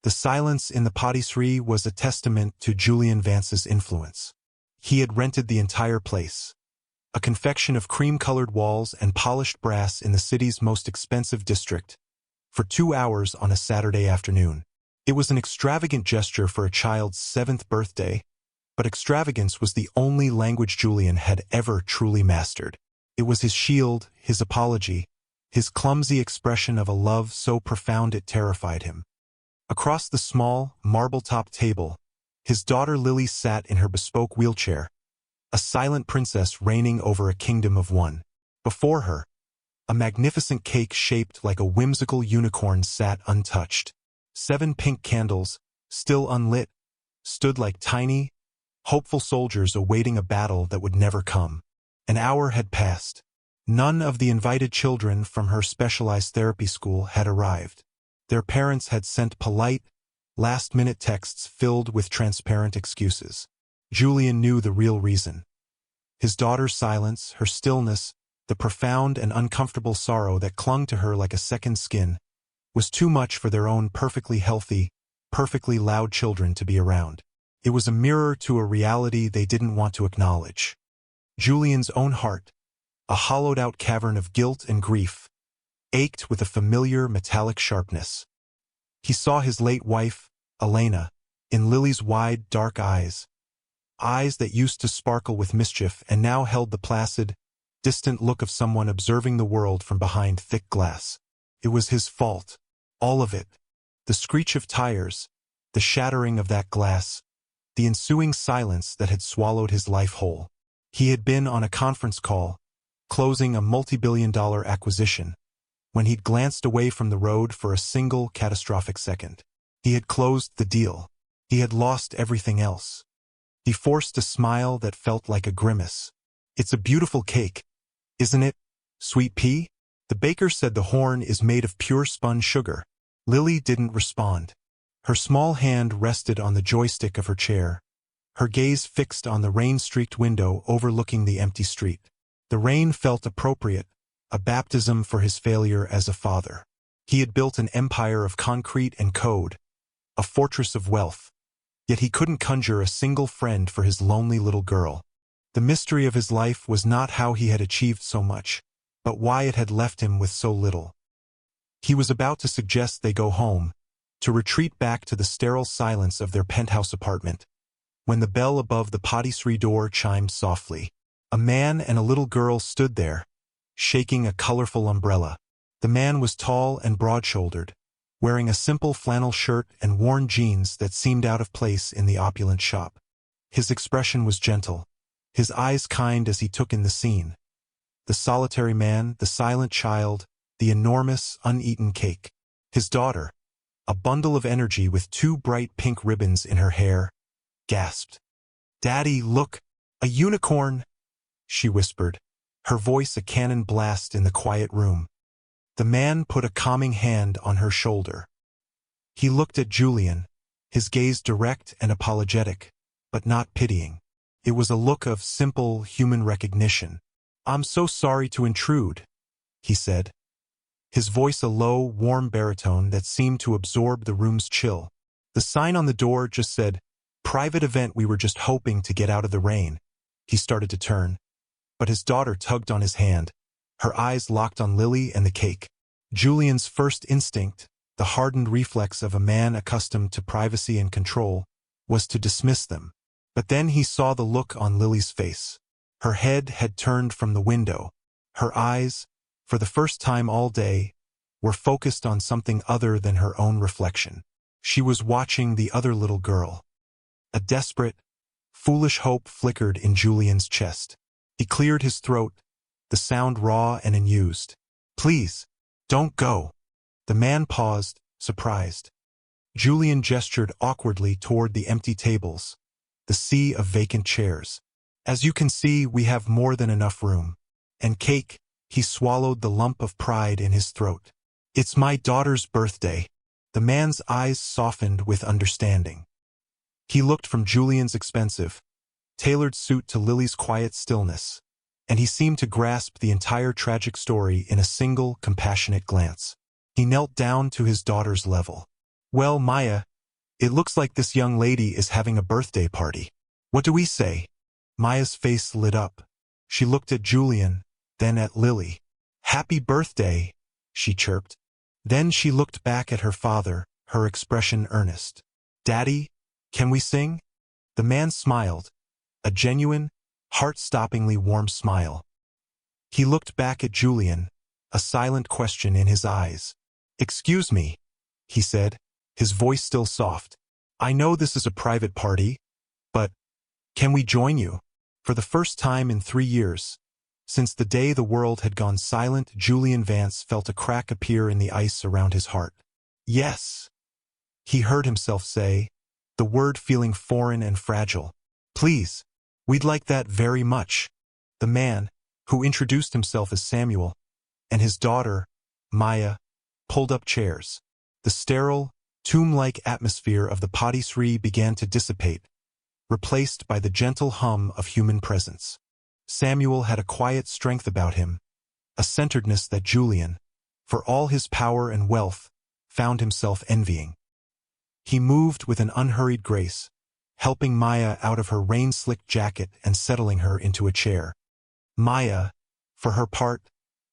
The silence in the patisserie was a testament to Julian Vance's influence. He had rented the entire place, a confection of cream-colored walls and polished brass in the city's most expensive district, for 2 hours on a Saturday afternoon. It was an extravagant gesture for a child's 7th birthday, but extravagance was the only language Julian had ever truly mastered. It was his shield, his apology, his clumsy expression of a love so profound it terrified him. Across the small, marble-topped table, his daughter Lily sat in her bespoke wheelchair, a silent princess reigning over a kingdom of one. Before her, a magnificent cake shaped like a whimsical unicorn sat untouched. 7 pink candles, still unlit, stood like tiny, hopeful soldiers awaiting a battle that would never come. An hour had passed. None of the invited children from her specialized therapy school had arrived. Their parents had sent polite, last-minute texts filled with transparent excuses. Julian knew the real reason. His daughter's silence, her stillness, the profound and uncomfortable sorrow that clung to her like a second skin, was too much for their own perfectly healthy, perfectly loud children to be around. It was a mirror to a reality they didn't want to acknowledge. Julian's own heart, a hollowed-out cavern of guilt and grief, ached with a familiar metallic sharpness. He saw his late wife, Elena, in Lily's wide, dark eyes that used to sparkle with mischief and now held the placid, distant look of someone observing the world from behind thick glass. It was his fault, all of it. The screech of tires, the shattering of that glass, the ensuing silence that had swallowed his life whole. He had been on a conference call, closing a multi-billion-dollar acquisition, when he'd glanced away from the road for a single catastrophic second. He had closed the deal. He had lost everything else. He forced a smile that felt like a grimace. "It's a beautiful cake, isn't it, sweet pea?" The baker said the horn is made of pure spun sugar. Lily didn't respond. Her small hand rested on the joystick of her chair, her gaze fixed on the rain-streaked window overlooking the empty street. The rain felt appropriate, a baptism for his failure as a father. He had built an empire of concrete and code, a fortress of wealth, yet he couldn't conjure a single friend for his lonely little girl. The mystery of his life was not how he had achieved so much, but why it had left him with so little. He was about to suggest they go home, to retreat back to the sterile silence of their penthouse apartment, when the bell above the patisserie door chimed softly. A man and a little girl stood there, shaking a colorful umbrella. The man was tall and broad-shouldered, wearing a simple flannel shirt and worn jeans that seemed out of place in the opulent shop. His expression was gentle, his eyes kind as he took in the scene. The solitary man, the silent child, the enormous, uneaten cake. His daughter, a bundle of energy with 2 bright pink ribbons in her hair, gasped. "Daddy, look, a unicorn!" she whispered, her voice a cannon blast in the quiet room. The man put a calming hand on her shoulder. He looked at Julian, his gaze direct and apologetic, but not pitying. It was a look of simple human recognition. "I'm so sorry to intrude," he said, his voice a low, warm baritone that seemed to absorb the room's chill. The sign on the door just said, "Private event, we were just hoping to get out of the rain." He started to turn, but his daughter tugged on his hand, her eyes locked on Lily and the cake. Julian's first instinct, the hardened reflex of a man accustomed to privacy and control, was to dismiss them. But then he saw the look on Lily's face. Her head had turned from the window. Her eyes, for the first time all day, were focused on something other than her own reflection. She was watching the other little girl. A desperate, foolish hope flickered in Julian's chest. He cleared his throat, the sound raw and unused. "Please, don't go." The man paused, surprised. Julian gestured awkwardly toward the empty tables, the sea of vacant chairs. "As you can see, we have more than enough room. And cake," he swallowed the lump of pride in his throat. "It's my daughter's birthday." The man's eyes softened with understanding. He looked from Julian's expensive, tailored suit to Lily's quiet stillness, and he seemed to grasp the entire tragic story in a single, compassionate glance. He knelt down to his daughter's level. "Well, Maya," It looks like this young lady is having a birthday party. What do we say? Maya's face lit up. She looked at Julian, then at Lily. Happy birthday, she chirped. Then she looked back at her father, her expression earnest. Daddy, can we sing? The man smiled, a genuine, heart-stoppingly warm smile. He looked back at Julian, a silent question in his eyes. Excuse me, he said, his voice still soft. I know this is a private party, but can we join you? For the first time in 3 years, since the day the world had gone silent, Julian Vance felt a crack appear in the ice around his heart. Yes, he heard himself say, the word feeling foreign and fragile. Please, we'd like that very much. The man, who introduced himself as Samuel, and his daughter, Maya, pulled up chairs. The sterile, tomb-like atmosphere of the patisserie began to dissipate, replaced by the gentle hum of human presence. Samuel had a quiet strength about him, a centeredness that Julian, for all his power and wealth, found himself envying. He moved with an unhurried grace, helping Maya out of her rain-slicked jacket and settling her into a chair. Maya, for her part,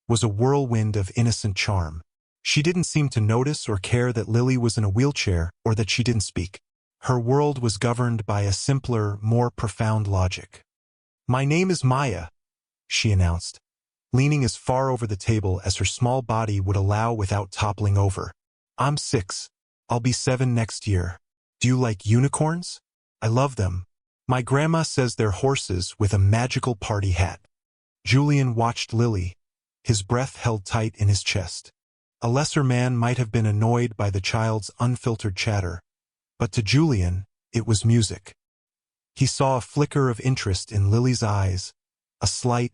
was a whirlwind of innocent charm. She didn't seem to notice or care that Lily was in a wheelchair or that she didn't speak. Her world was governed by a simpler, more profound logic. My name is Maya, she announced, leaning as far over the table as her small body would allow without toppling over. I'm 6. I'll be 7 next year. Do you like unicorns? I love them. My grandma says they're horses with a magical party hat. Julian watched Lily, his breath held tight in his chest. A lesser man might have been annoyed by the child's unfiltered chatter, but to Julian, it was music. He saw a flicker of interest in Lily's eyes, a slight,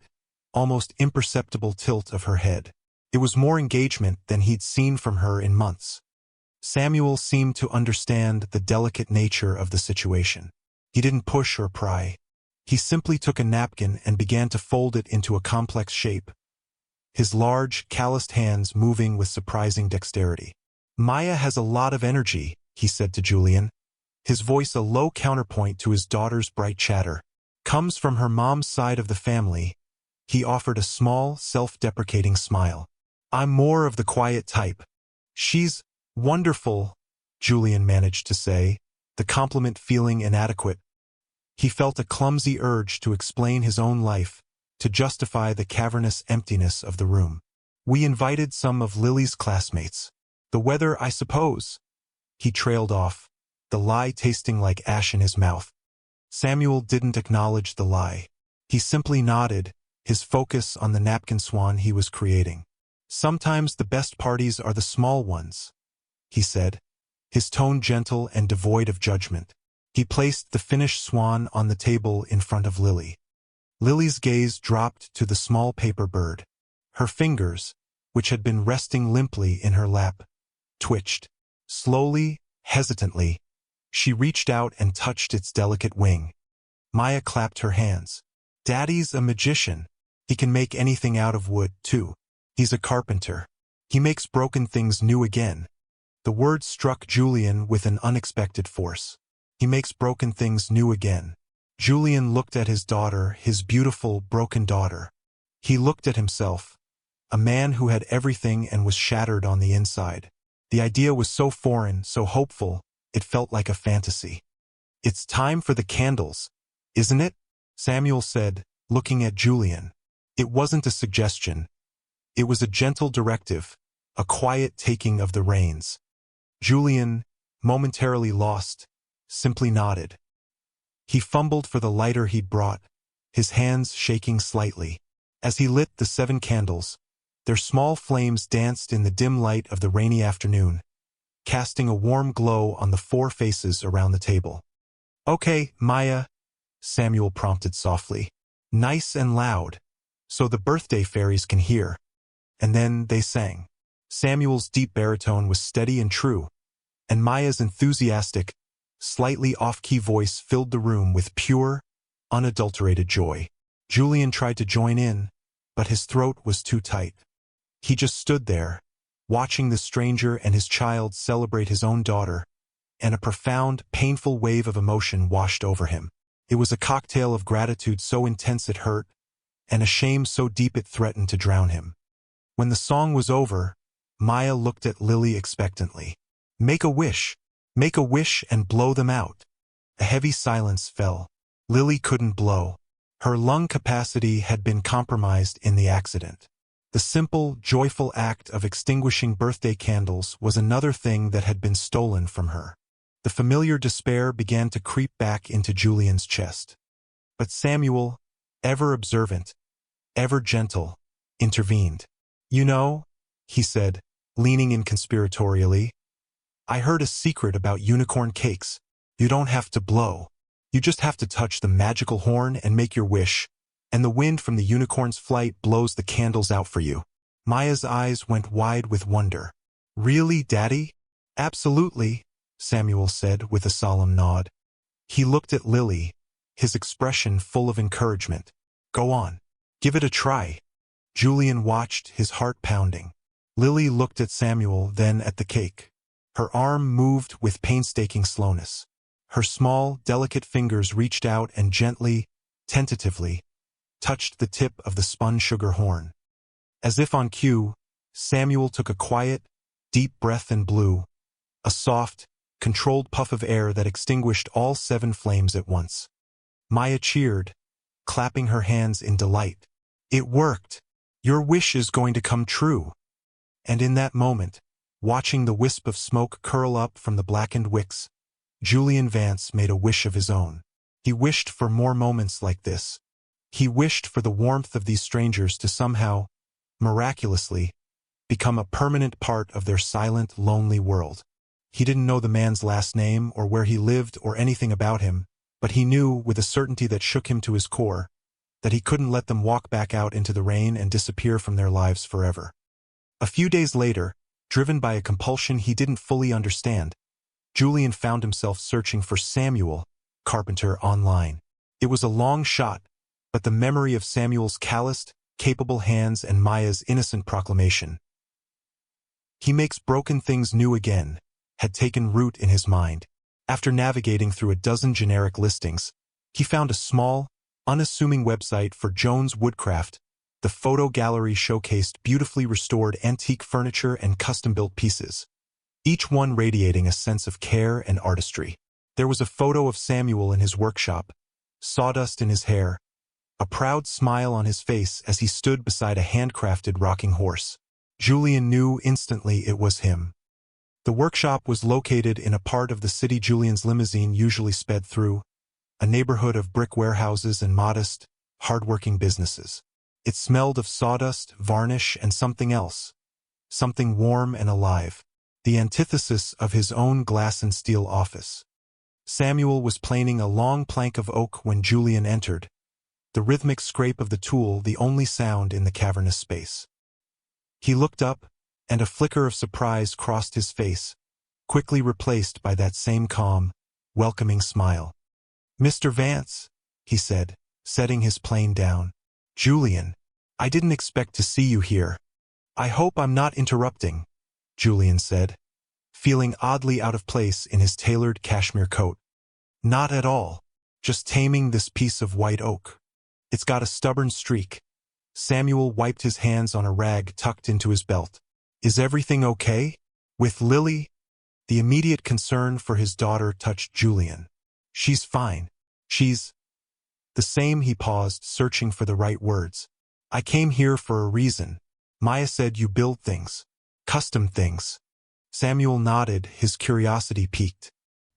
almost imperceptible tilt of her head. It was more engagement than he'd seen from her in months. Samuel seemed to understand the delicate nature of the situation. He didn't push or pry. He simply took a napkin and began to fold it into a complex shape, his large, calloused hands moving with surprising dexterity. Maya has a lot of energy, he said to Julian, his voice a low counterpoint to his daughter's bright chatter. Comes from her mom's side of the family. He offered a small, self-deprecating smile. I'm more of the quiet type. She's wonderful, Julian managed to say, the compliment feeling inadequate. He felt a clumsy urge to explain his own life, to justify the cavernous emptiness of the room. We invited some of Lily's classmates. The weather, I suppose. He trailed off, the lie tasting like ash in his mouth. Samuel didn't acknowledge the lie. He simply nodded, his focus on the napkin swan he was creating. Sometimes the best parties are the small ones, he said, his tone gentle and devoid of judgment. He placed the finished swan on the table in front of Lily. Lily's gaze dropped to the small paper bird. Her fingers, which had been resting limply in her lap, twitched. Slowly, hesitantly, she reached out and touched its delicate wing. Maya clapped her hands. Daddy's a magician. He can make anything out of wood, too. He's a carpenter. He makes broken things new again. The word struck Julian with an unexpected force. He makes broken things new again. Julian looked at his daughter, his beautiful, broken daughter. He looked at himself, a man who had everything and was shattered on the inside. The idea was so foreign, so hopeful, it felt like a fantasy. It's time for the candles, isn't it? Samuel said, looking at Julian. It wasn't a suggestion. It was a gentle directive, a quiet taking of the reins. Julian, momentarily lost, simply nodded. He fumbled for the lighter he'd brought, his hands shaking slightly. As he lit the 7 candles, their small flames danced in the dim light of the rainy afternoon, casting a warm glow on the 4 faces around the table. Okay, Maya, Samuel prompted softly. Nice and loud, so the birthday fairies can hear. And then they sang. Samuel's deep baritone was steady and true, and Maya's enthusiastic, slightly off-key voice filled the room with pure, unadulterated joy. Julian tried to join in, but his throat was too tight. He just stood there, watching the stranger and his child celebrate his own daughter, and a profound, painful wave of emotion washed over him. It was a cocktail of gratitude so intense it hurt, and a shame so deep it threatened to drown him. When the song was over, Maya looked at Lily expectantly. Make a wish and blow them out." A heavy silence fell. Lily couldn't blow. Her lung capacity had been compromised in the accident. The simple, joyful act of extinguishing birthday candles was another thing that had been stolen from her. The familiar despair began to creep back into Julian's chest. But Samuel, ever observant, ever gentle, intervened. "You know," he said, leaning in conspiratorially, "I heard a secret about unicorn cakes. You don't have to blow. You just have to touch the magical horn and make your wish, and the wind from the unicorn's flight blows the candles out for you." Maya's eyes went wide with wonder. "Really, Daddy?" "Absolutely," Samuel said with a solemn nod. He looked at Lily, his expression full of encouragement. "Go on. Give it a try." Julian watched, his heart pounding. Lily looked at Samuel, then at the cake. Her arm moved with painstaking slowness. Her small, delicate fingers reached out and gently, tentatively, touched the tip of the spun sugar horn. As if on cue, Samuel took a quiet, deep breath and blew, a soft, controlled puff of air that extinguished all 7 flames at once. Maya cheered, clapping her hands in delight. "It worked! Your wish is going to come true!" And in that moment, watching the wisp of smoke curl up from the blackened wicks, Julian Vance made a wish of his own. He wished for more moments like this. He wished for the warmth of these strangers to somehow, miraculously, become a permanent part of their silent, lonely world. He didn't know the man's last name or where he lived or anything about him, but he knew, with a certainty that shook him to his core, that he couldn't let them walk back out into the rain and disappear from their lives forever. A few days later, driven by a compulsion he didn't fully understand, Julian found himself searching for Samuel, carpenter, online. It was a long shot, but the memory of Samuel's calloused, capable hands and Maya's innocent proclamation, "He makes broken things new again," had taken root in his mind. After navigating through a dozen generic listings, he found a small, unassuming website for Jones Woodcraft. The photo gallery showcased beautifully restored antique furniture and custom-built pieces, each one radiating a sense of care and artistry. There was a photo of Samuel in his workshop, sawdust in his hair, a proud smile on his face as he stood beside a handcrafted rocking horse. Julian knew instantly it was him. The workshop was located in a part of the city Julian's limousine usually sped through, a neighborhood of brick warehouses and modest, hard-working businesses. It smelled of sawdust, varnish, and something else, something warm and alive, the antithesis of his own glass and steel office. Samuel was planing a long plank of oak when Julian entered, the rhythmic scrape of the tool the only sound in the cavernous space. He looked up, and a flicker of surprise crossed his face, quickly replaced by that same calm, welcoming smile. "Mr. Vance," he said, setting his plane down. "Julian, I didn't expect to see you here." "I hope I'm not interrupting," Julian said, feeling oddly out of place in his tailored cashmere coat. "Not at all. Just taming this piece of white oak. It's got a stubborn streak." Samuel wiped his hands on a rag tucked into his belt. "Is everything okay? With Lily?" The immediate concern for his daughter touched Julian. "She's fine. She's—" The same. He paused, searching for the right words. "I came here for a reason. Maya said you build things. Custom things." Samuel nodded, his curiosity piqued.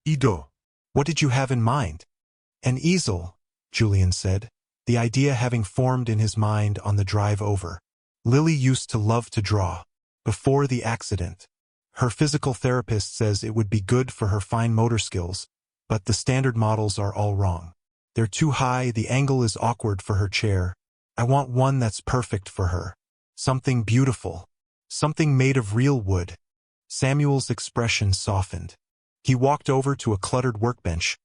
"Ido, what did you have in mind?" "An easel," Julian said, the idea having formed in his mind on the drive over. "Lily used to love to draw. Before the accident. Her physical therapist says it would be good for her fine motor skills, but the standard models are all wrong. They're too high, the angle is awkward for her chair. I want one that's perfect for her. Something beautiful. Something made of real wood." Samuel's expression softened. He walked over to a cluttered workbench,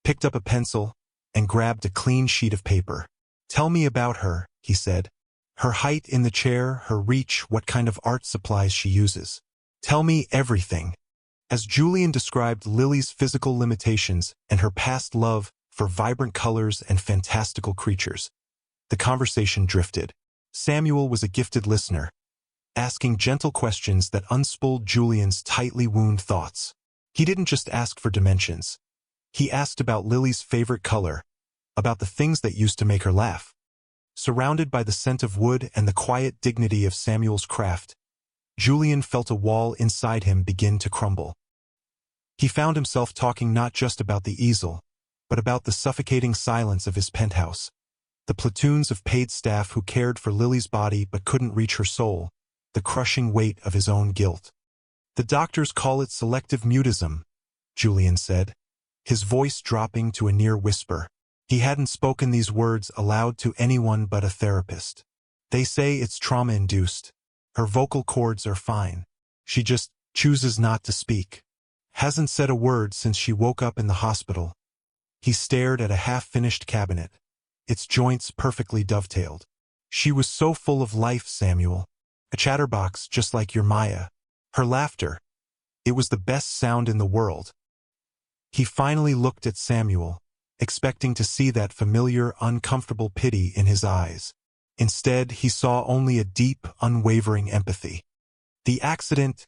picked up a pencil, and grabbed a clean sheet of paper. "Tell me about her," he said. "Her height in the chair, her reach, what kind of art supplies she uses. Tell me everything." As Julian described Lily's physical limitations and her past love for vibrant colors and fantastical creatures, the conversation drifted. Samuel was a gifted listener, asking gentle questions that unspooled Julian's tightly wound thoughts. He didn't just ask for dimensions. He asked about Lily's favorite color, about the things that used to make her laugh. Surrounded by the scent of wood and the quiet dignity of Samuel's craft, Julian felt a wall inside him begin to crumble. He found himself talking not just about the easel, but about the suffocating silence of his penthouse, the platoons of paid staff who cared for Lily's body but couldn't reach her soul, the crushing weight of his own guilt. The doctors call it selective mutism, Julian said, his voice dropping to a near whisper. He hadn't spoken these words aloud to anyone but a therapist. They say it's trauma-induced. Her vocal cords are fine. She just chooses not to speak. Hasn't said a word since she woke up in the hospital. He stared at a half-finished cabinet, its joints perfectly dovetailed. She was so full of life, Samuel. A chatterbox just like your Maya. Her laughter. It was the best sound in the world. He finally looked at Samuel, expecting to see that familiar, uncomfortable pity in his eyes. Instead, he saw only a deep, unwavering empathy. The accident,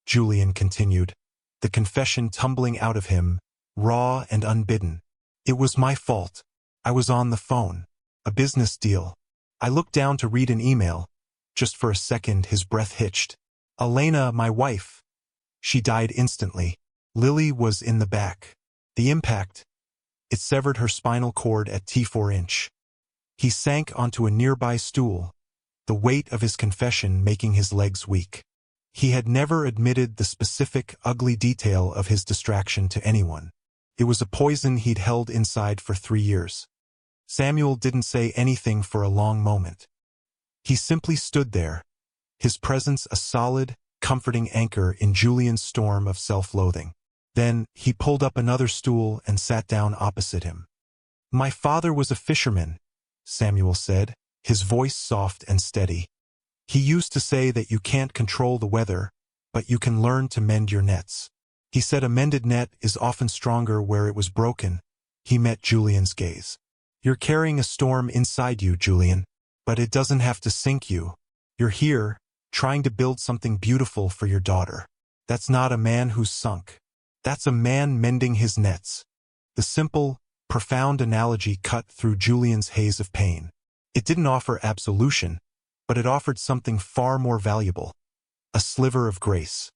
Julian continued, the confession tumbling out of him, raw and unbidden. It was my fault. I was on the phone. A business deal. I looked down to read an email. Just for a second, his breath hitched. Elena, my wife. She died instantly. Lily was in the back. The impact. It severed her spinal cord at T4 He sank onto a nearby stool, the weight of his confession making his legs weak. He had never admitted the specific, ugly detail of his distraction to anyone. It was a poison he'd held inside for 3 years. Samuel didn't say anything for a long moment. He simply stood there, his presence a solid, comforting anchor in Julian's storm of self-loathing. Then, he pulled up another stool and sat down opposite him. My father was a fisherman, Samuel said, his voice soft and steady. He used to say that you can't control the weather, but you can learn to mend your nets. He said a mended net is often stronger where it was broken. He met Julian's gaze. You're carrying a storm inside you, Julian, but it doesn't have to sink you. You're here, trying to build something beautiful for your daughter. That's not a man who's sunk. That's a man mending his nets. The simple, profound analogy cut through Julian's haze of pain. It didn't offer absolution, but it offered something far more valuable, a sliver of grace.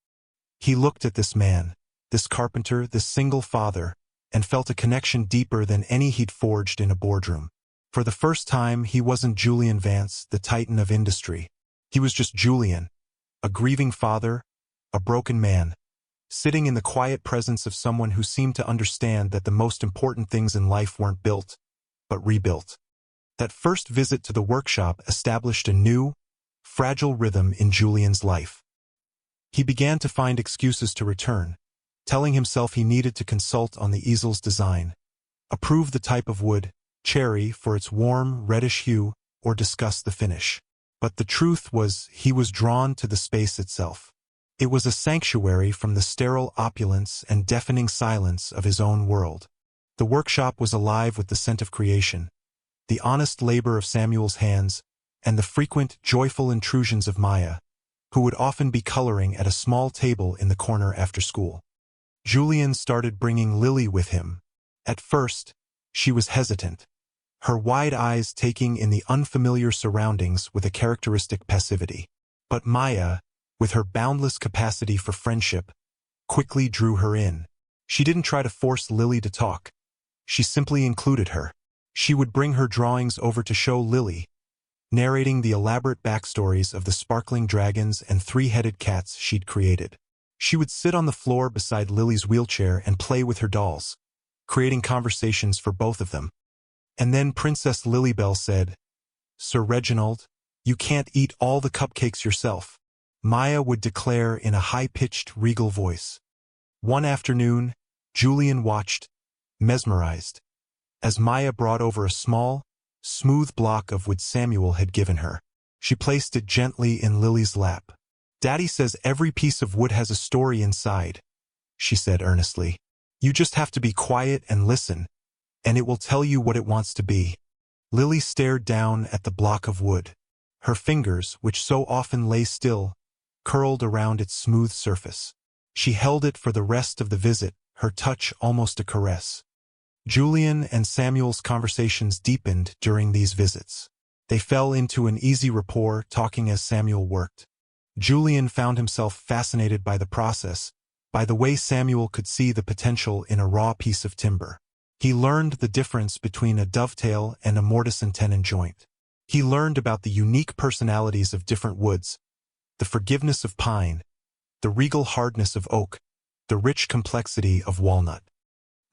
He looked at this man, this carpenter, this single father, and felt a connection deeper than any he'd forged in a boardroom. For the first time, he wasn't Julian Vance, the titan of industry. He was just Julian, a grieving father, a broken man, sitting in the quiet presence of someone who seemed to understand that the most important things in life weren't built, but rebuilt. That first visit to the workshop established a new, fragile rhythm in Julian's life. He began to find excuses to return, telling himself he needed to consult on the easel's design, approve the type of wood, cherry for its warm, reddish hue, or discuss the finish. But the truth was he was drawn to the space itself. It was a sanctuary from the sterile opulence and deafening silence of his own world. The workshop was alive with the scent of creation, the honest labor of Samuel's hands, and the frequent, joyful intrusions of Maya, who would often be coloring at a small table in the corner after school. Julian started bringing Lily with him. At first, she was hesitant, her wide eyes taking in the unfamiliar surroundings with a characteristic passivity. But Maya, with her boundless capacity for friendship, quickly drew her in. She didn't try to force Lily to talk. She simply included her. She would bring her drawings over to show Lily, narrating the elaborate backstories of the sparkling dragons and three-headed cats she'd created. She would sit on the floor beside Lily's wheelchair and play with her dolls, creating conversations for both of them. And then Princess Lilybell said, "Sir Reginald, you can't eat all the cupcakes yourself," Maya would declare in a high-pitched, regal voice. One afternoon, Julian watched, mesmerized, as Maya brought over a small, smooth block of wood Samuel had given her. She placed it gently in Lily's lap. "Daddy says every piece of wood has a story inside," she said earnestly. You just have to be quiet and listen, and it will tell you what it wants to be. Lily stared down at the block of wood. Her fingers, which so often lay still, curled around its smooth surface. She held it for the rest of the visit, her touch almost a caress. Julian and Samuel's conversations deepened during these visits. They fell into an easy rapport, talking as Samuel worked. Julian found himself fascinated by the process, by the way Samuel could see the potential in a raw piece of timber. He learned the difference between a dovetail and a mortise and tenon joint. He learned about the unique personalities of different woods, the forgiveness of pine, the regal hardness of oak, the rich complexity of walnut.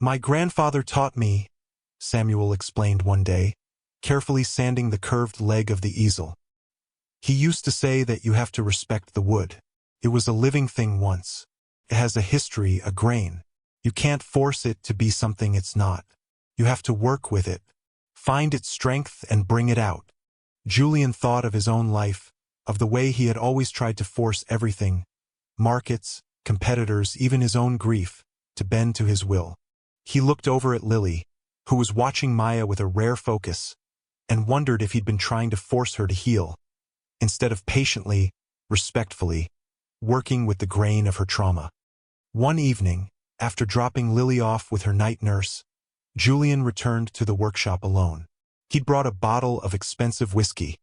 My grandfather taught me, Samuel explained one day, carefully sanding the curved leg of the easel. He used to say that you have to respect the wood. It was a living thing once. It has a history, a grain. You can't force it to be something it's not. You have to work with it, find its strength and bring it out. Julian thought of his own life, of the way he had always tried to force everything, markets, competitors, even his own grief, to bend to his will. He looked over at Lily, who was watching Maya with a rare focus, and wondered if he'd been trying to force her to heal, instead of patiently, respectfully, working with the grain of her trauma. One evening, after dropping Lily off with her night nurse, Julian returned to the workshop alone. He'd brought a bottle of expensive whiskey,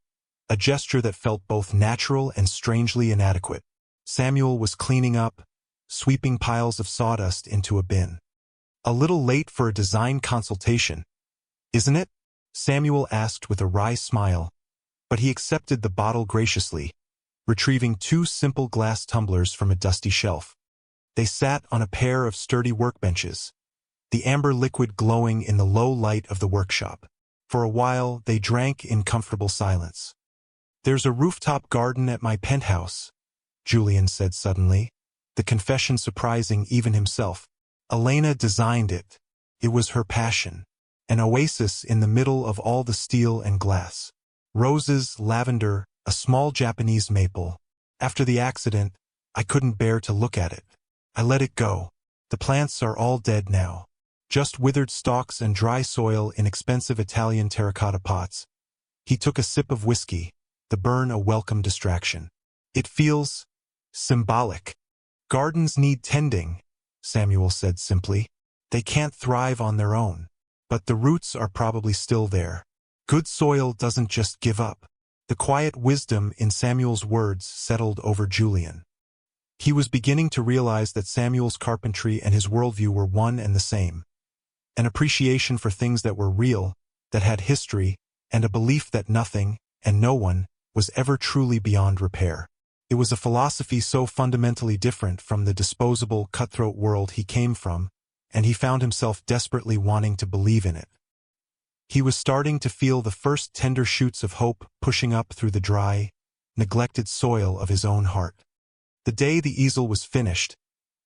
a gesture that felt both natural and strangely inadequate. Samuel was cleaning up, sweeping piles of sawdust into a bin. A little late for a design consultation, isn't it? Samuel asked with a wry smile, but he accepted the bottle graciously, retrieving 2 simple glass tumblers from a dusty shelf. They sat on a pair of sturdy workbenches, the amber liquid glowing in the low light of the workshop. For a while, they drank in comfortable silence. There's a rooftop garden at my penthouse, Julian said suddenly, the confession surprising even himself. Elena designed it. It was her passion. An oasis in the middle of all the steel and glass. Roses, lavender, a small Japanese maple. After the accident, I couldn't bear to look at it. I let it go. The plants are all dead now. Just withered stalks and dry soil in expensive Italian terracotta pots. He took a sip of whiskey, the burn a welcome distraction. It feels symbolic. Gardens need tending, Samuel said simply. They can't thrive on their own. But the roots are probably still there. Good soil doesn't just give up. The quiet wisdom in Samuel's words settled over Julian. He was beginning to realize that Samuel's carpentry and his worldview were one and the same. An appreciation for things that were real, that had history, and a belief that nothing, and no one, was ever truly beyond repair. It was a philosophy so fundamentally different from the disposable, cutthroat world he came from, and he found himself desperately wanting to believe in it. He was starting to feel the first tender shoots of hope pushing up through the dry, neglected soil of his own heart. The day the easel was finished,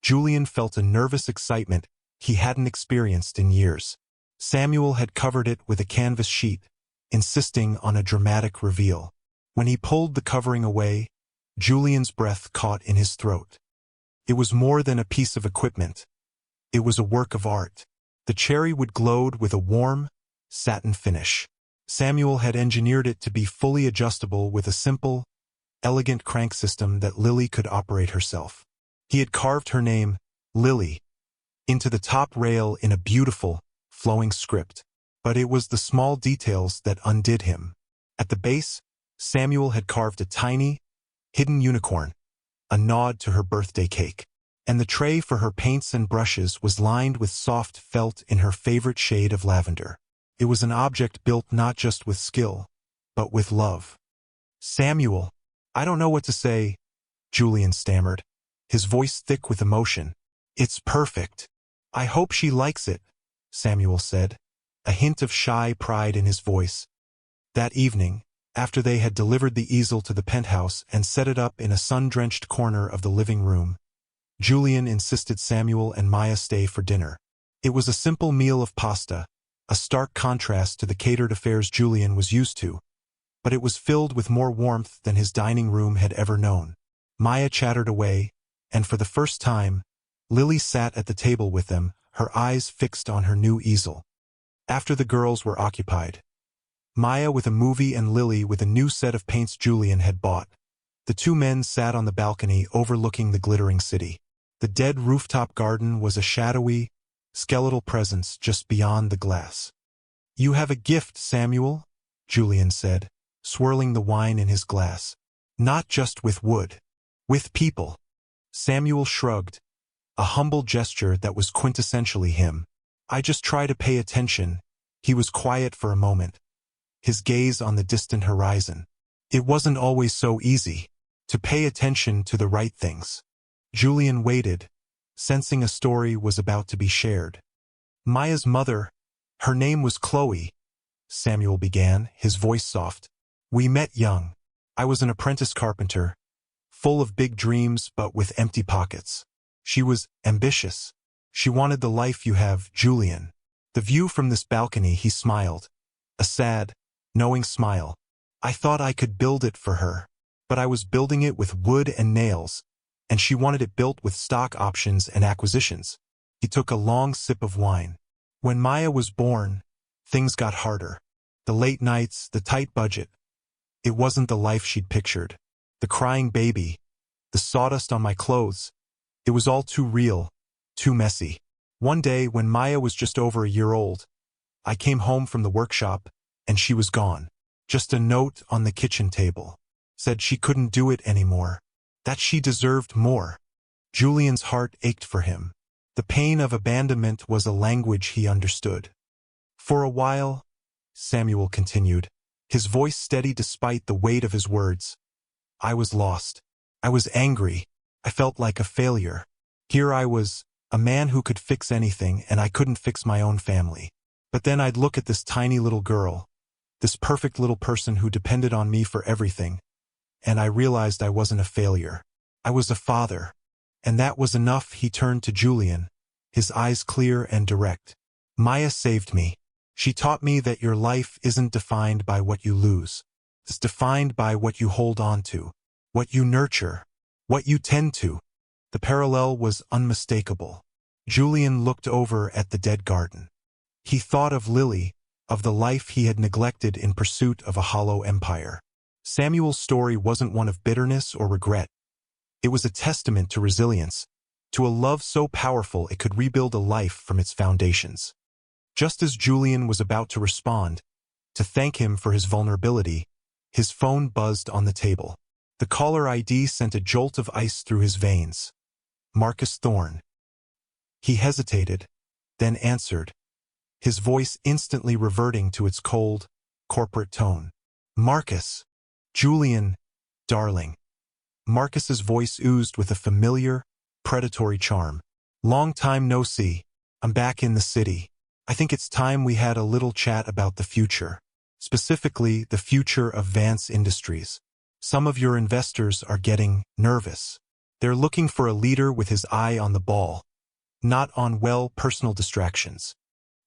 Julian felt a nervous excitement he hadn't experienced in years. Samuel had covered it with a canvas sheet, insisting on a dramatic reveal. When he pulled the covering away, Julian's breath caught in his throat. It was more than a piece of equipment. It was a work of art. The cherry wood glowed with a warm, satin finish. Samuel had engineered it to be fully adjustable with a simple, elegant crank system that Lily could operate herself. He had carved her name, Lily, into the top rail in a beautiful, flowing script. But it was the small details that undid him. At the base, Samuel had carved a tiny, hidden unicorn, a nod to her birthday cake. And the tray for her paints and brushes was lined with soft felt in her favorite shade of lavender. It was an object built not just with skill, but with love. Samuel, I don't know what to say, Julian stammered, his voice thick with emotion. It's perfect. I hope she likes it, Samuel said, a hint of shy pride in his voice. That evening, after they had delivered the easel to the penthouse and set it up in a sun-drenched corner of the living room, Julian insisted Samuel and Maya stay for dinner. It was a simple meal of pasta, a stark contrast to the catered affairs Julian was used to, but it was filled with more warmth than his dining room had ever known. Maya chattered away, and for the first time, Lily sat at the table with them, her eyes fixed on her new easel. After the girls were occupied, Maya with a movie and Lily with a new set of paints Julian had bought, the two men sat on the balcony overlooking the glittering city. The dead rooftop garden was a shadowy, skeletal presence just beyond the glass. "You have a gift, Samuel," Julian said, swirling the wine in his glass. "Not just with wood. With people." Samuel shrugged, a humble gesture that was quintessentially him. "I just try to pay attention." He was quiet for a moment, his gaze on the distant horizon. It wasn't always so easy to pay attention to the right things. Julian waited, sensing a story was about to be shared. "Maya's mother, her name was Chloe," Samuel began, his voice soft. "We met young. I was an apprentice carpenter, full of big dreams but with empty pockets. She was ambitious. She wanted the life you have, Julian." The view from this balcony, he smiled, a sad, knowing smile. "I thought I could build it for her. But I was building it with wood and nails, and she wanted it built with stock options and acquisitions." He took a long sip of wine. "When Maya was born, things got harder. The late nights, the tight budget. It wasn't the life she'd pictured. The crying baby, the sawdust on my clothes. It was all too real, too messy. One day, when Maya was just over a year old, I came home from the workshop, and she was gone. Just a note on the kitchen table. Said she couldn't do it anymore. That she deserved more." Julian's heart ached for him. The pain of abandonment was a language he understood. "For a while," Samuel continued, his voice steady despite the weight of his words, "I was lost. I was angry. I felt like a failure. Here I was, a man who could fix anything, and I couldn't fix my own family. But then I'd look at this tiny little girl, this perfect little person who depended on me for everything, and I realized I wasn't a failure. I was a father. And that was enough." He turned to Julian, his eyes clear and direct. "Maya saved me. She taught me that your life isn't defined by what you lose. It's defined by what you hold on to, what you nurture, what you tend to." The parallel was unmistakable. Julian looked over at the dead garden. He thought of Lily, of the life he had neglected in pursuit of a hollow empire. Samuel's story wasn't one of bitterness or regret. It was a testament to resilience, to a love so powerful it could rebuild a life from its foundations. Just as Julian was about to respond, to thank him for his vulnerability, his phone buzzed on the table. The caller ID sent a jolt of ice through his veins. Marcus Thorne. He hesitated, then answered, his voice instantly reverting to its cold, corporate tone. "Marcus." "Julian, darling." Marcus's voice oozed with a familiar, predatory charm. "Long time no see. I'm back in the city. I think it's time we had a little chat about the future. Specifically, the future of Vance Industries. Some of your investors are getting nervous. They're looking for a leader with his eye on the ball, not on, well, personal distractions."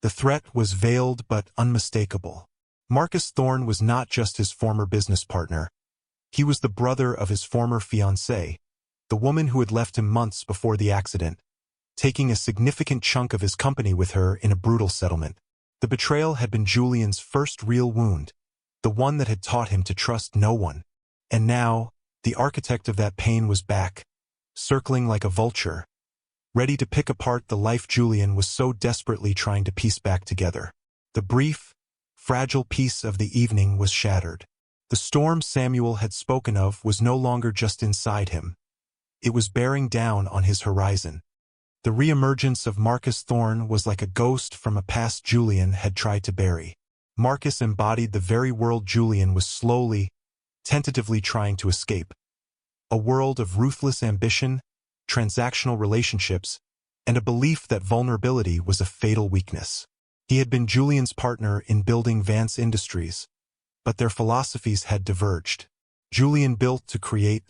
The threat was veiled but unmistakable. Marcus Thorne was not just his former business partner. He was the brother of his former fiancée, the woman who had left him months before the accident, taking a significant chunk of his company with her in a brutal settlement. The betrayal had been Julian's first real wound, the one that had taught him to trust no one. And now, the architect of that pain was back, circling like a vulture, ready to pick apart the life Julian was so desperately trying to piece back together. The brief, fragile peace of the evening was shattered. The storm Samuel had spoken of was no longer just inside him. It was bearing down on his horizon. The reemergence of Marcus Thorne was like a ghost from a past Julian had tried to bury. Marcus embodied the very world Julian was slowly, tentatively trying to escape. A world of ruthless ambition, transactional relationships, and a belief that vulnerability was a fatal weakness. He had been Julian's partner in building Vance Industries, but their philosophies had diverged. Julian built to create,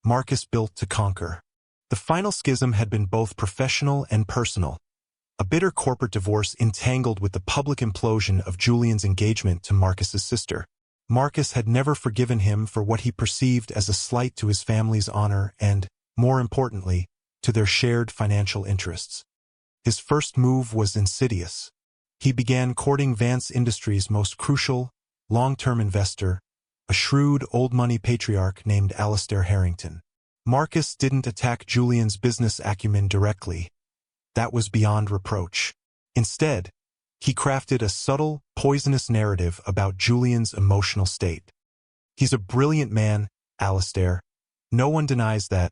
Marcus built to conquer. The final schism had been both professional and personal. A bitter corporate divorce entangled with the public implosion of Julian's engagement to Marcus's sister. Marcus had never forgiven him for what he perceived as a slight to his family's honor and, more importantly, to their shared financial interests. His first move was insidious. He began courting Vance Industries' most crucial, long-term investor, a shrewd old-money patriarch named Alastair Harrington. Marcus didn't attack Julian's business acumen directly. That was beyond reproach. Instead, he crafted a subtle, poisonous narrative about Julian's emotional state. "He's a brilliant man, Alastair. No one denies that,"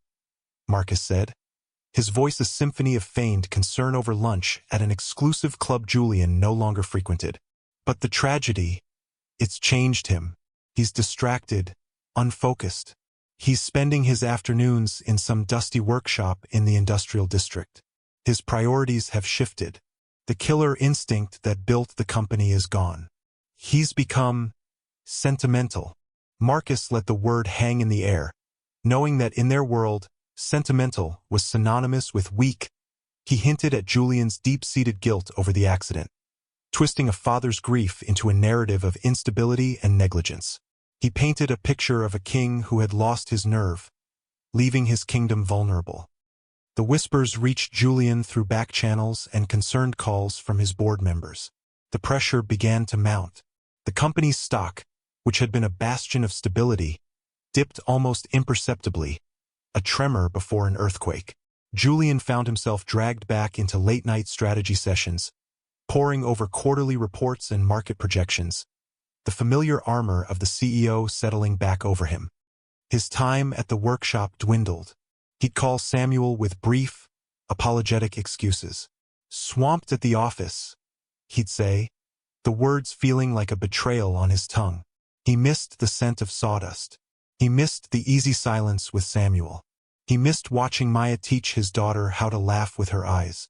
Marcus said, his voice a symphony of feigned concern over lunch at an exclusive club Julian no longer frequented. "But the tragedy, it's changed him. He's distracted, unfocused. He's spending his afternoons in some dusty workshop in the industrial district. His priorities have shifted. The killer instinct that built the company is gone. He's become sentimental." Marcus let the word hang in the air, knowing that in their world, sentimental was synonymous with weak. He hinted at Julian's deep-seated guilt over the accident, twisting a father's grief into a narrative of instability and negligence. He painted a picture of a king who had lost his nerve, leaving his kingdom vulnerable. The whispers reached Julian through back channels and concerned calls from his board members. The pressure began to mount. The company's stock, which had been a bastion of stability, dipped almost imperceptibly, a tremor before an earthquake. Julian found himself dragged back into late-night strategy sessions, poring over quarterly reports and market projections, the familiar armor of the CEO settling back over him. His time at the workshop dwindled. He'd call Samuel with brief, apologetic excuses. "Swamped at the office," he'd say, the words feeling like a betrayal on his tongue. He missed the scent of sawdust. He missed the easy silence with Samuel. He missed watching Maya teach his daughter how to laugh with her eyes.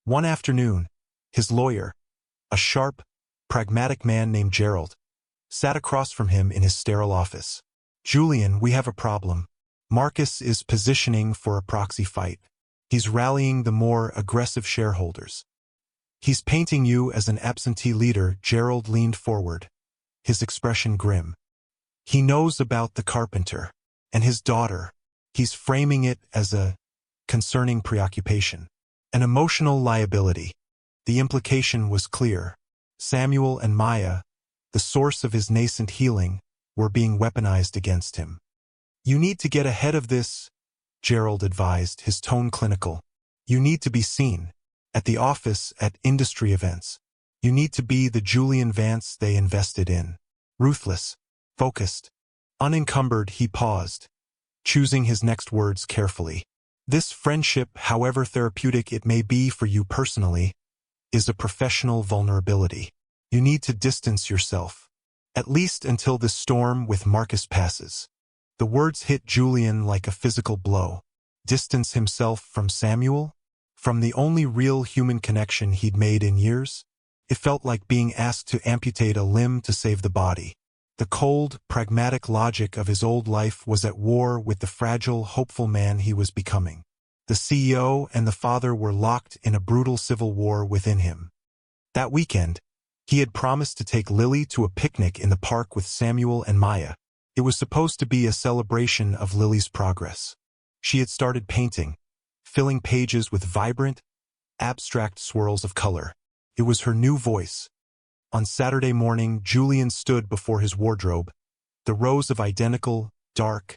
One afternoon, his lawyer, a sharp, pragmatic man named Gerald, sat across from him in his sterile office. "Julian, we have a problem. Marcus is positioning for a proxy fight. He's rallying the more aggressive shareholders. He's painting you as an absentee leader." Gerald leaned forward, his expression grim. "He knows about the carpenter and his daughter. He's framing it as a concerning preoccupation, an emotional liability." The implication was clear. Samuel and Maya, the source of his nascent healing, were being weaponized against him. "You need to get ahead of this," Gerald advised, his tone clinical. "You need to be seen. At the office, at industry events. You need to be the Julian Vance they invested in. Ruthless, focused, unencumbered." He paused, choosing his next words carefully. "This friendship, however therapeutic it may be for you personally, is a professional vulnerability. You need to distance yourself, at least until this storm with Marcus passes." The words hit Julian like a physical blow. Distance himself from Samuel? From the only real human connection he'd made in years? It felt like being asked to amputate a limb to save the body. The cold, pragmatic logic of his old life was at war with the fragile, hopeful man he was becoming. The CEO and the father were locked in a brutal civil war within him. That weekend, he had promised to take Lily to a picnic in the park with Samuel and Maya. It was supposed to be a celebration of Lily's progress. She had started painting, filling pages with vibrant, abstract swirls of color. It was her new voice. On Saturday morning, Julian stood before his wardrobe, the rows of identical, dark,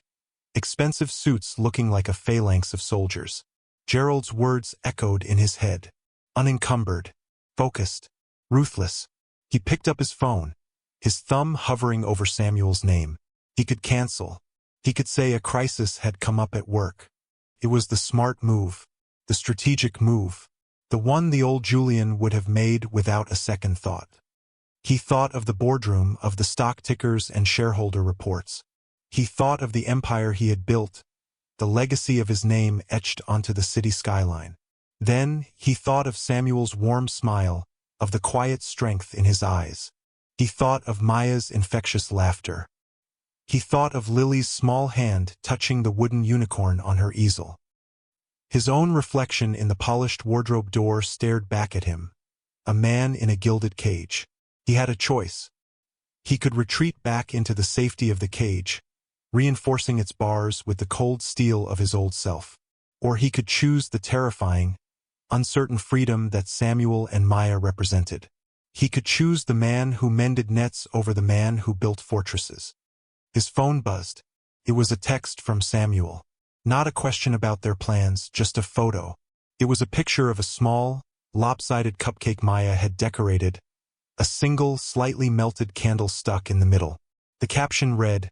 expensive suits looking like a phalanx of soldiers. Gerald's words echoed in his head. Unencumbered, focused, ruthless. He picked up his phone, his thumb hovering over Samuel's name. He could cancel. He could say a crisis had come up at work. It was the smart move, the strategic move, the one the old Julian would have made without a second thought. He thought of the boardroom, of the stock tickers and shareholder reports. He thought of the empire he had built, the legacy of his name etched onto the city skyline. Then he thought of Samuel's warm smile, of the quiet strength in his eyes. He thought of Maya's infectious laughter. He thought of Lily's small hand touching the wooden unicorn on her easel. His own reflection in the polished wardrobe door stared back at him, a man in a gilded cage. He had a choice. He could retreat back into the safety of the cage, reinforcing its bars with the cold steel of his old self. Or he could choose the terrifying, uncertain freedom that Samuel and Maya represented. He could choose the man who mended nets over the man who built fortresses. His phone buzzed. It was a text from Samuel. Not a question about their plans, just a photo. It was a picture of a small, lopsided cupcake Maya had decorated, a single, slightly melted candle stuck in the middle. The caption read,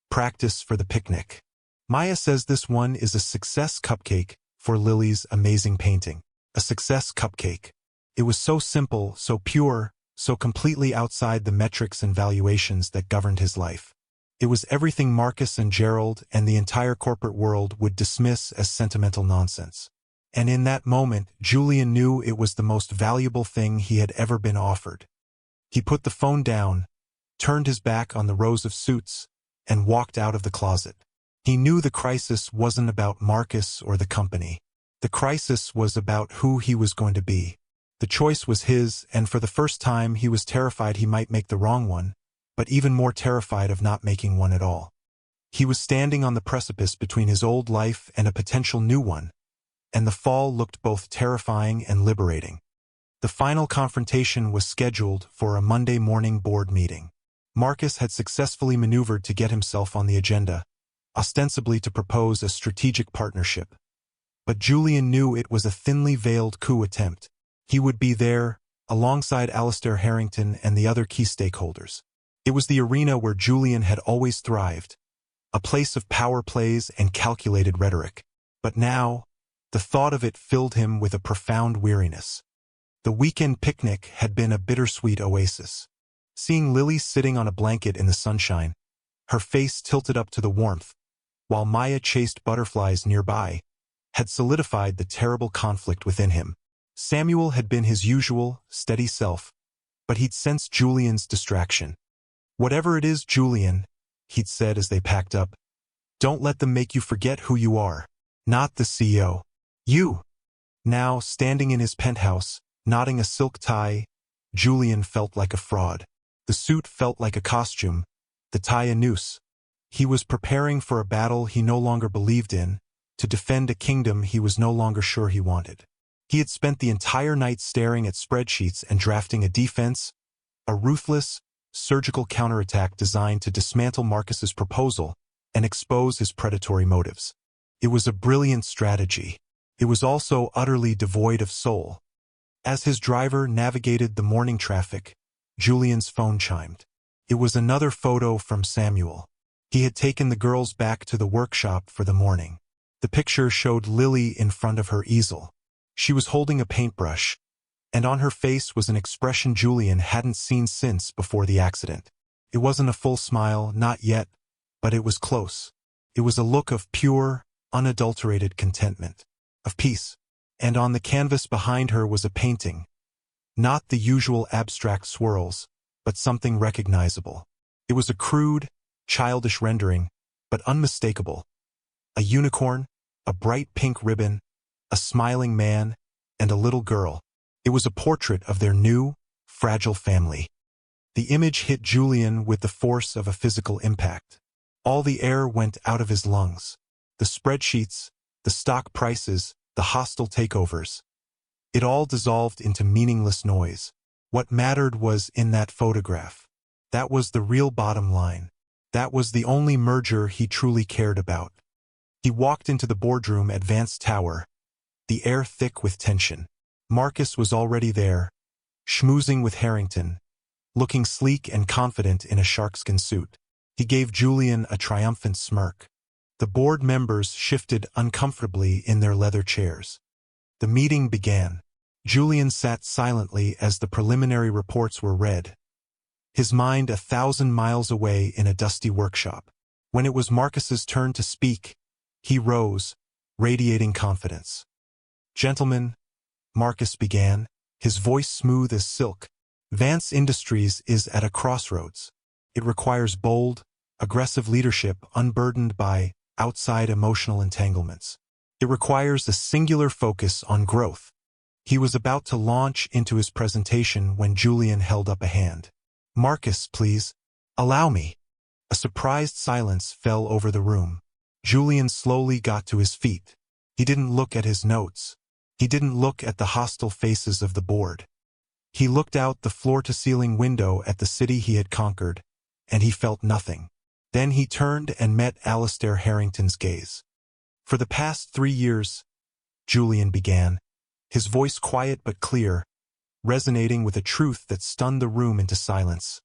"Practice for the picnic." Maya says this one is a success cupcake for Lily's amazing painting. A success cupcake. It was so simple, so pure, so completely outside the metrics and valuations that governed his life. It was everything Marcus and Gerald and the entire corporate world would dismiss as sentimental nonsense. And in that moment, Julian knew it was the most valuable thing he had ever been offered. He put the phone down, turned his back on the rows of suits, and walked out of the closet. He knew the crisis wasn't about Marcus or the company. The crisis was about who he was going to be. The choice was his, and for the first time he was terrified he might make the wrong one, but even more terrified of not making one at all. He was standing on the precipice between his old life and a potential new one, and the fall looked both terrifying and liberating. The final confrontation was scheduled for a Monday morning board meeting. Marcus had successfully maneuvered to get himself on the agenda, ostensibly to propose a strategic partnership. But Julian knew it was a thinly veiled coup attempt. He would be there, alongside Alistair Harrington and the other key stakeholders. It was the arena where Julian had always thrived, a place of power plays and calculated rhetoric. But now, the thought of it filled him with a profound weariness. The weekend picnic had been a bittersweet oasis. Seeing Lily sitting on a blanket in the sunshine, her face tilted up to the warmth, while Maya chased butterflies nearby, had solidified the terrible conflict within him. Samuel had been his usual, steady self, but he'd sensed Julian's distraction. "Whatever it is, Julian," he'd said as they packed up, "don't let them make you forget who you are. Not the CEO. You." Now, standing in his penthouse, knotting a silk tie, Julian felt like a fraud. The suit felt like a costume, the tie a noose. He was preparing for a battle he no longer believed in, to defend a kingdom he was no longer sure he wanted. He had spent the entire night staring at spreadsheets and drafting a defense, a ruthless, surgical counterattack designed to dismantle Marcus's proposal and expose his predatory motives. It was a brilliant strategy. It was also utterly devoid of soul. As his driver navigated the morning traffic, Julian's phone chimed. It was another photo from Samuel. He had taken the girls back to the workshop for the morning. The picture showed Lily in front of her easel. She was holding a paintbrush, and on her face was an expression Julian hadn't seen since before the accident. It wasn't a full smile, not yet, but it was close. It was a look of pure, unadulterated contentment, of peace. And on the canvas behind her was a painting. Not the usual abstract swirls, but something recognizable. It was a crude, childish rendering, but unmistakable. A unicorn, a bright pink ribbon, a smiling man, and a little girl. It was a portrait of their new, fragile family. The image hit Julian with the force of a physical impact. All the air went out of his lungs. The spreadsheets, the stock prices, the hostile takeovers. It all dissolved into meaningless noise. What mattered was in that photograph. That was the real bottom line. That was the only merger he truly cared about. He walked into the boardroom at Vance Tower, the air thick with tension. Marcus was already there, schmoozing with Harrington, looking sleek and confident in a sharkskin suit. He gave Julian a triumphant smirk. The board members shifted uncomfortably in their leather chairs. The meeting began. Julian sat silently as the preliminary reports were read, his mind 1,000 miles away in a dusty workshop. When it was Marcus's turn to speak, he rose, radiating confidence. "Gentlemen," Marcus began, his voice smooth as silk, "Vance Industries is at a crossroads. It requires bold, aggressive leadership unburdened by outside emotional entanglements. It requires a singular focus on growth." He was about to launch into his presentation when Julian held up a hand. "Marcus, please. Allow me." A surprised silence fell over the room. Julian slowly got to his feet. He didn't look at his notes. He didn't look at the hostile faces of the board. He looked out the floor-to-ceiling window at the city he had conquered, and he felt nothing. Then he turned and met Alistair Harrington's gaze. "For the past 3 years," Julian began, his voice quiet but clear, resonating with a truth that stunned the room into silence.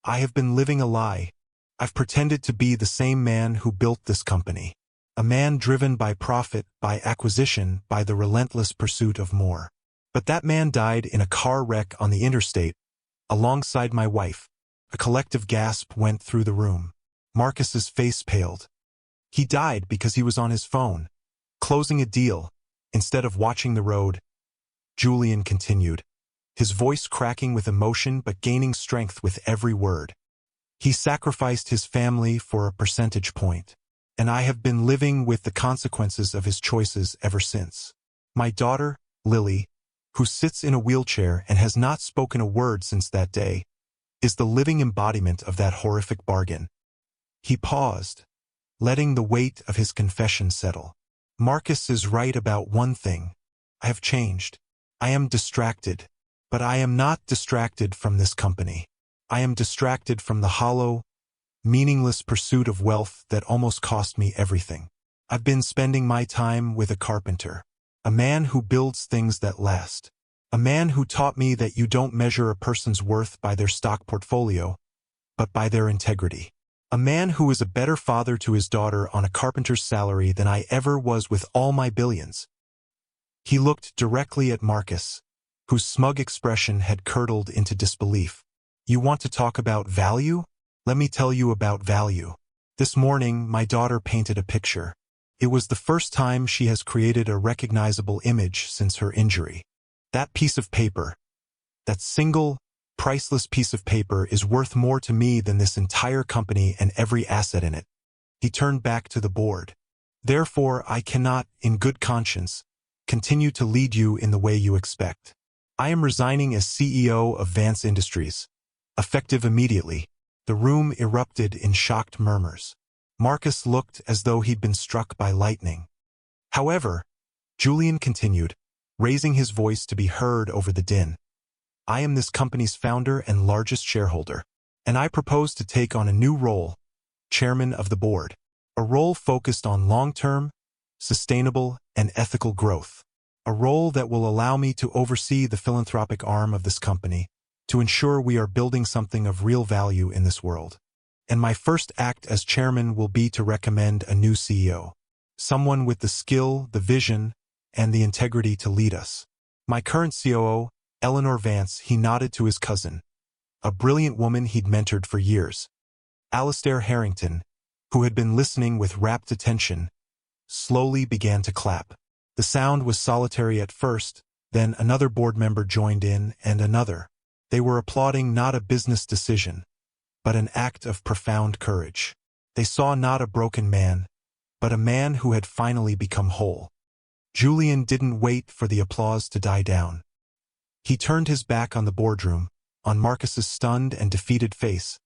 "I have been living a lie. I've pretended to be the same man who built this company. A man driven by profit, by acquisition, by the relentless pursuit of more. But that man died in a car wreck on the interstate, alongside my wife." A collective gasp went through the room. Marcus's face paled. "He died because he was on his phone, closing a deal, instead of watching the road," Julian continued, his voice cracking with emotion but gaining strength with every word. "He sacrificed his family for a percentage point, and I have been living with the consequences of his choices ever since. My daughter, Lily, who sits in a wheelchair and has not spoken a word since that day, is the living embodiment of that horrific bargain." He paused, letting the weight of his confession settle. "Marcus is right about one thing. I have changed. I am distracted. But I am not distracted from this company. I am distracted from the hollow, meaningless pursuit of wealth that almost cost me everything. I've been spending my time with a carpenter, a man who builds things that last, a man who taught me that you don't measure a person's worth by their stock portfolio, but by their integrity. A man who is a better father to his daughter on a carpenter's salary than I ever was with all my billions." He looked directly at Marcus, whose smug expression had curdled into disbelief. "You want to talk about value? Let me tell you about value. This morning, my daughter painted a picture. It was the first time she has created a recognizable image since her injury. That piece of paper, that single, priceless piece of paper is worth more to me than this entire company and every asset in it." He turned back to the board. "Therefore, I cannot, in good conscience, continue to lead you in the way you expect. I am resigning as CEO of Vance Industries, effective immediately." The room erupted in shocked murmurs. Marcus looked as though he'd been struck by lightning. "However," Julian continued, raising his voice to be heard over the din, "I am this company's founder and largest shareholder, and I propose to take on a new role, chairman of the board, a role focused on long-term, sustainable, and ethical growth, a role that will allow me to oversee the philanthropic arm of this company, to ensure we are building something of real value in this world. And my first act as chairman will be to recommend a new CEO, someone with the skill, the vision, and the integrity to lead us. My current COO, Eleanor Vance," he nodded to his cousin, a brilliant woman he'd mentored for years. Alistair Harrington, who had been listening with rapt attention, slowly began to clap. The sound was solitary at first, then another board member joined in, and another. They were applauding not a business decision, but an act of profound courage. They saw not a broken man, but a man who had finally become whole. Julian didn't wait for the applause to die down. He turned his back on the boardroom, on Marcus's stunned and defeated face,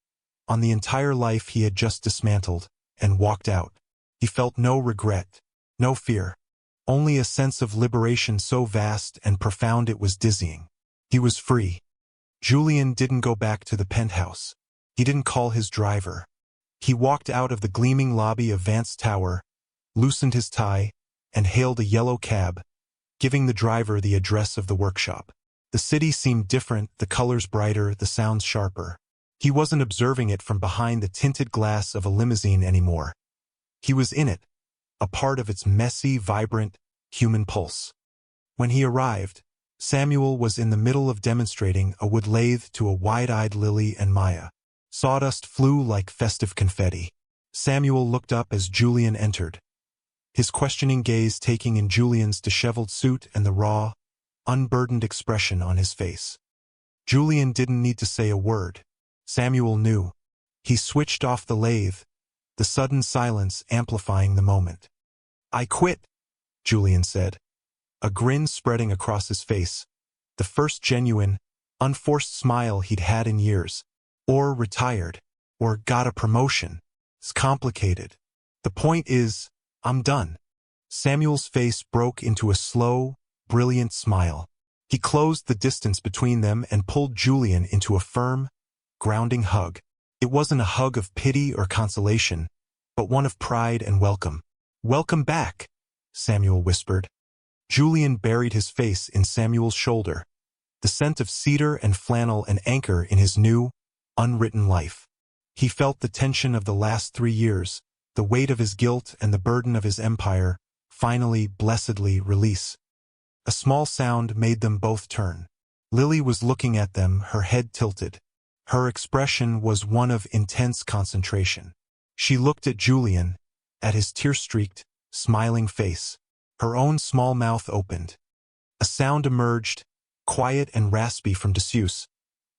on the entire life he had just dismantled, and walked out. He felt no regret, no fear, only a sense of liberation so vast and profound it was dizzying. He was free. Julian didn't go back to the penthouse. He didn't call his driver. He walked out of the gleaming lobby of Vance Tower, loosened his tie, and hailed a yellow cab, giving the driver the address of the workshop. The city seemed different, the colors brighter, the sounds sharper. He wasn't observing it from behind the tinted glass of a limousine anymore. He was in it, a part of its messy, vibrant, human pulse. When he arrived, Samuel was in the middle of demonstrating a wood lathe to a wide-eyed Lily and Maya. Sawdust flew like festive confetti. Samuel looked up as Julian entered, his questioning gaze taking in Julian's disheveled suit and the raw, unburdened expression on his face. Julian didn't need to say a word. Samuel knew. He switched off the lathe, the sudden silence amplifying the moment. "I quit," Julian said, a grin spreading across his face, the first genuine, unforced smile he'd had in years. "Or retired, or got a promotion. It's complicated. The point is, I'm done." Samuel's face broke into a slow, brilliant smile. He closed the distance between them and pulled Julian into a firm, grounding hug. It wasn't a hug of pity or consolation, but one of pride and welcome. "Welcome back," Samuel whispered. Julian buried his face in Samuel's shoulder, the scent of cedar and flannel an anchor in his new, unwritten life. He felt the tension of the last 3 years, the weight of his guilt and the burden of his empire, finally, blessedly release. A small sound made them both turn. Lily was looking at them, her head tilted. Her expression was one of intense concentration. She looked at Julian, at his tear-streaked, smiling face. Her own small mouth opened. A sound emerged, quiet and raspy from disuse,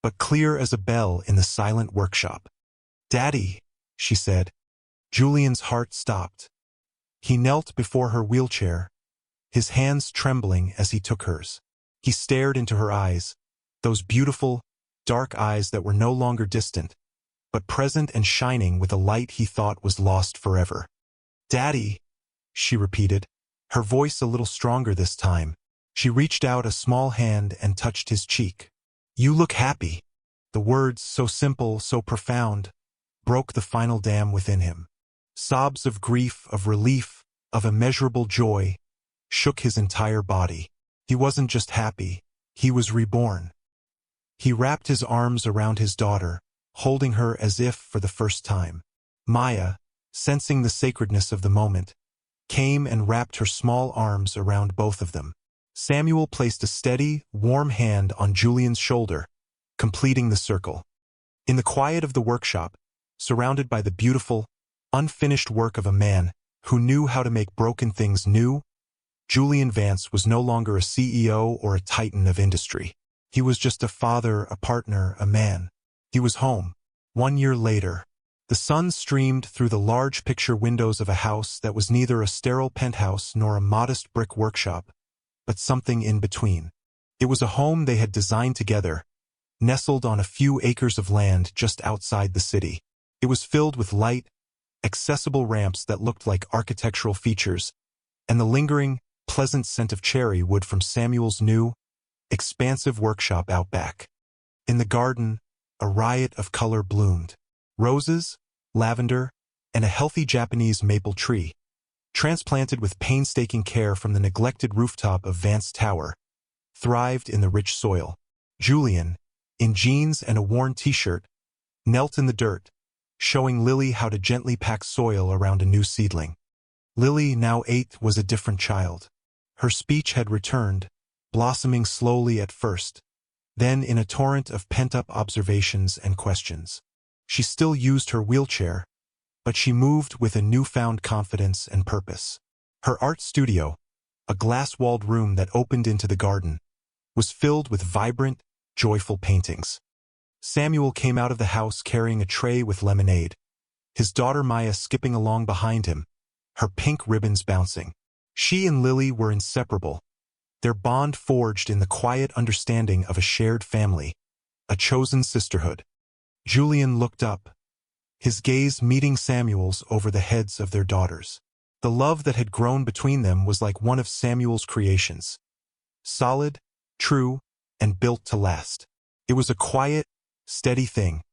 but clear as a bell in the silent workshop. "Daddy," she said. Julian's heart stopped. He knelt before her wheelchair, his hands trembling as he took hers. He stared into her eyes, those beautiful, dark eyes that were no longer distant, but present and shining with a light he thought was lost forever. "Daddy," she repeated, her voice a little stronger this time. She reached out a small hand and touched his cheek. "You look happy." The words, so simple, so profound, broke the final dam within him. Sobs of grief, of relief, of immeasurable joy shook his entire body. He wasn't just happy, he was reborn. He wrapped his arms around his daughter, holding her as if for the first time. Maya, sensing the sacredness of the moment, came and wrapped her small arms around both of them. Samuel placed a steady, warm hand on Julian's shoulder, completing the circle. In the quiet of the workshop, surrounded by the beautiful, unfinished work of a man who knew how to make broken things new, Julian Vance was no longer a CEO or a titan of industry. He was just a father, a partner, a man. He was home. 1 year later, the sun streamed through the large picture windows of a house that was neither a sterile penthouse nor a modest brick workshop, but something in between. It was a home they had designed together, nestled on a few acres of land just outside the city. It was filled with light, accessible ramps that looked like architectural features, and the lingering, pleasant scent of cherry wood from Samuel's new, expansive workshop out back. In the garden, a riot of color bloomed. Roses, lavender, and a healthy Japanese maple tree, transplanted with painstaking care from the neglected rooftop of Vance Tower, thrived in the rich soil. Julian, in jeans and a worn t-shirt, knelt in the dirt, showing Lily how to gently pack soil around a new seedling. Lily, now 8, was a different child. Her speech had returned, blossoming slowly at first, then in a torrent of pent-up observations and questions. She still used her wheelchair, but she moved with a newfound confidence and purpose. Her art studio, a glass-walled room that opened into the garden, was filled with vibrant, joyful paintings. Samuel came out of the house carrying a tray with lemonade, his daughter Maya skipping along behind him, her pink ribbons bouncing. She and Lily were inseparable, their bond forged in the quiet understanding of a shared family, a chosen sisterhood. Julian looked up, his gaze meeting Samuel's over the heads of their daughters. The love that had grown between them was like one of Samuel's creations, solid, true, and built to last. It was a quiet, steady thing,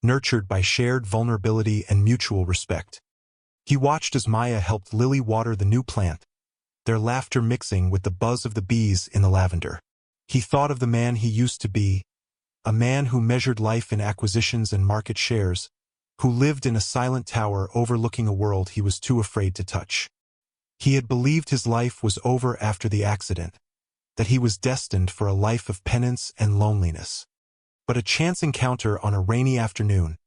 nurtured by shared vulnerability and mutual respect. He watched as Maya helped Lily water the new plant, their laughter mixing with the buzz of the bees in the lavender. He thought of the man he used to be, a man who measured life in acquisitions and market shares, who lived in a silent tower overlooking a world he was too afraid to touch. He had believed his life was over after the accident, that he was destined for a life of penance and loneliness. But a chance encounter on a rainy afternoon,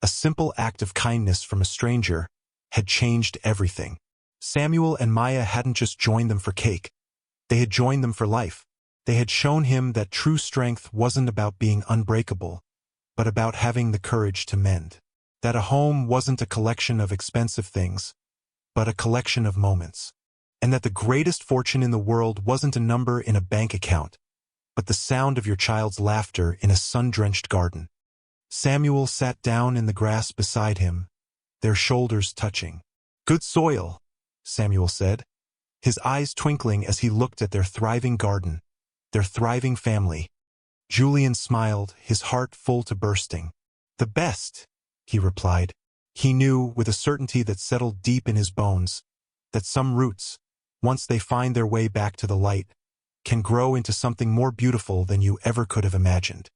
a simple act of kindness from a stranger, had changed everything. Samuel and Maya hadn't just joined them for cake. They had joined them for life. They had shown him that true strength wasn't about being unbreakable, but about having the courage to mend. That a home wasn't a collection of expensive things, but a collection of moments. And that the greatest fortune in the world wasn't a number in a bank account, but the sound of your child's laughter in a sun-drenched garden. Samuel sat down in the grass beside him, their shoulders touching. "Good soil," Samuel said, his eyes twinkling as he looked at their thriving garden, their thriving family. Julian smiled, his heart full to bursting. The best, he replied. He knew, with a certainty that settled deep in his bones, that some roots, once they find their way back to the light, can grow into something more beautiful than you ever could have imagined.